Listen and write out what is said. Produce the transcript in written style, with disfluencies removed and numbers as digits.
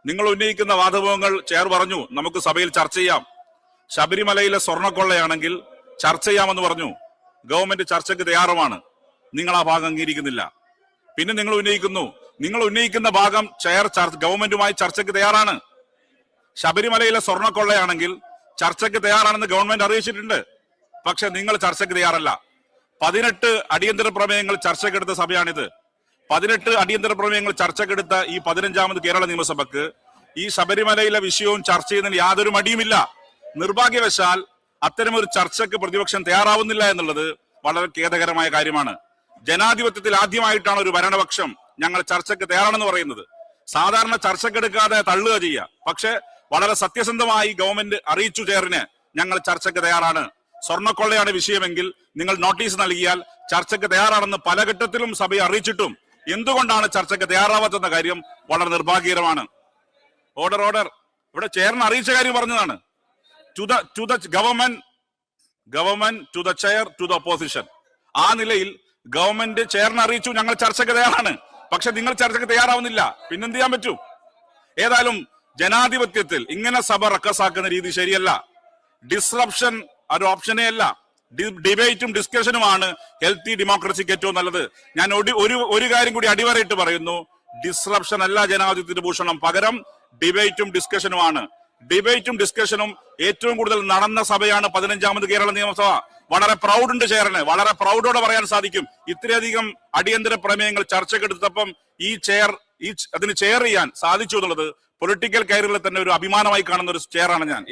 നിങ്ങൾ ഉന്നയിക്കുന്ന വാദമുഖങ്ങൾ ചെയർ പറഞ്ഞു നമുക്ക് സഭയിൽ ചർച്ച ചെയ്യാം. ശബരിമലയിലെ സ്വർണ്ണക്കൊള്ളയാണെങ്കിൽ ചർച്ച ചെയ്യാമെന്ന് പറഞ്ഞു. ഗവൺമെന്റ് ചർച്ചയ്ക്ക് തയ്യാറുമാണ്. നിങ്ങൾ ആ ഭാഗം അംഗീകരിക്കുന്നില്ല. പിന്നെ നിങ്ങൾ ഉന്നയിക്കുന്ന ഭാഗം ചെയർ ഗവൺമെന്റുമായി ചർച്ചയ്ക്ക് തയ്യാറാണ്. ശബരിമലയിലെ സ്വർണ്ണക്കൊള്ളയാണെങ്കിൽ ചർച്ചയ്ക്ക് തയ്യാറാണെന്ന് ഗവൺമെന്റ് അറിയിച്ചിട്ടുണ്ട്. പക്ഷെ നിങ്ങൾ ചർച്ചയ്ക്ക് തയ്യാറല്ല. 18 അടിയന്തര പ്രമേയങ്ങൾ ചർച്ചയ്ക്കെടുത്ത സഭയാണിത്. 18 അടിയന്തര പ്രമേയങ്ങൾ ചർച്ചയ്ക്കെടുത്ത ഈ 15ാമത് കേരള നിയമസഭക്ക് ഈ ശബരിമലയിലെ വിഷയവും ചർച്ച ചെയ്യുന്നതിന് യാതൊരു മടിയുമില്ല. നിർഭാഗ്യവശാൽ അത്തരമൊരു ചർച്ചയ്ക്ക് പ്രതിപക്ഷം തയ്യാറാവുന്നില്ല എന്നുള്ളത് വളരെ ഖേദകരമായ കാര്യമാണ്. ജനാധിപത്യത്തിൽ ആദ്യമായിട്ടാണ് ഒരു ഭരണപക്ഷം ഞങ്ങൾ ചർച്ചയ്ക്ക് തയ്യാറാണെന്ന് പറയുന്നത്. സാധാരണ ചർച്ചയ്ക്കെടുക്കാതെ തള്ളുക ചെയ്യുക. പക്ഷെ വളരെ സത്യസന്ധമായി ഗവൺമെന്റ് അറിയിച്ചു ചെയറിന് ഞങ്ങൾ ചർച്ചയ്ക്ക് തയ്യാറാണ്. സ്വർണ്ണക്കൊള്ളയാണ് വിഷയമെങ്കിൽ നിങ്ങൾ നോട്ടീസ് നൽകിയാൽ ചർച്ചയ്ക്ക് തയ്യാറാണെന്ന് പല ഘട്ടത്തിലും സഭയെ അറിയിച്ചിട്ടും എന്തുകൊണ്ടാണ് ചർച്ചയ്ക്ക് തയ്യാറാവാത്തെന്ന കാര്യം വളരെ നിർഭാഗ്യകരമാണ്. ഓർഡർ. ഇവിടെ ചെയറിന് അറിയിച്ച കാര്യം പറഞ്ഞതാണ്. To the government to the chair to the opposition. ആ നിലയിൽ ഗവൺമെന്റ് ചെയറിനെ അറിയിച്ചു ഞങ്ങൾ ചർച്ചയ്ക്ക് തയ്യാറാണ്. പക്ഷെ നിങ്ങൾ ചർച്ചയ്ക്ക് തയ്യാറാവുന്നില്ല. പിന്നെന്ത് ചെയ്യാൻ പറ്റും? ഏതായാലും ജനാധിപത്യത്തിൽ ഇങ്ങനെ സഭ റക്കസാക്കുന്ന രീതി ശരിയല്ല. ഡിസ്റപ്ഷൻ ഒരു ഓപ്ഷനേ അല്ല. ഡിബേറ്റും ഡിസ്കഷനുമാണ് ഹെൽത്തി ഡെമോക്രസിക്ക് ഏറ്റവും നല്ലത്. ഞാൻ ഒരു കാര്യം കൂടി അടിവരയിട്ട് പറയുന്നു. ഡിസ്റപ്ഷൻ അല്ല ജനാധിപത്യത്തിന്റെ ഭൂഷണം. പകരം ഡിബേറ്റും ഡിസ്കഷനുമാണ്. ഡിബേറ്റും ഡിസ്കഷനും ഏറ്റവും കൂടുതൽ നടന്ന സഭയാണ് 15ാമത് കേരള നിയമസഭ. വളരെ പ്രൗഡുണ്ട് ചെയറിന്. വളരെ പ്രൗഡോടെ പറയാൻ സാധിക്കും ഇത്രയധികം അടിയന്തര പ്രമേയങ്ങൾ ചർച്ചക്കെടുത്തപ്പം അതിന് ചെയർ ചെയ്യാൻ സാധിച്ചു എന്നുള്ളത് പൊളിറ്റിക്കൽ കരിയറിൽ തന്നെ ഒരു അഭിമാനമായി കാണുന്ന ഒരു ചെയറാണ് ഞാൻ.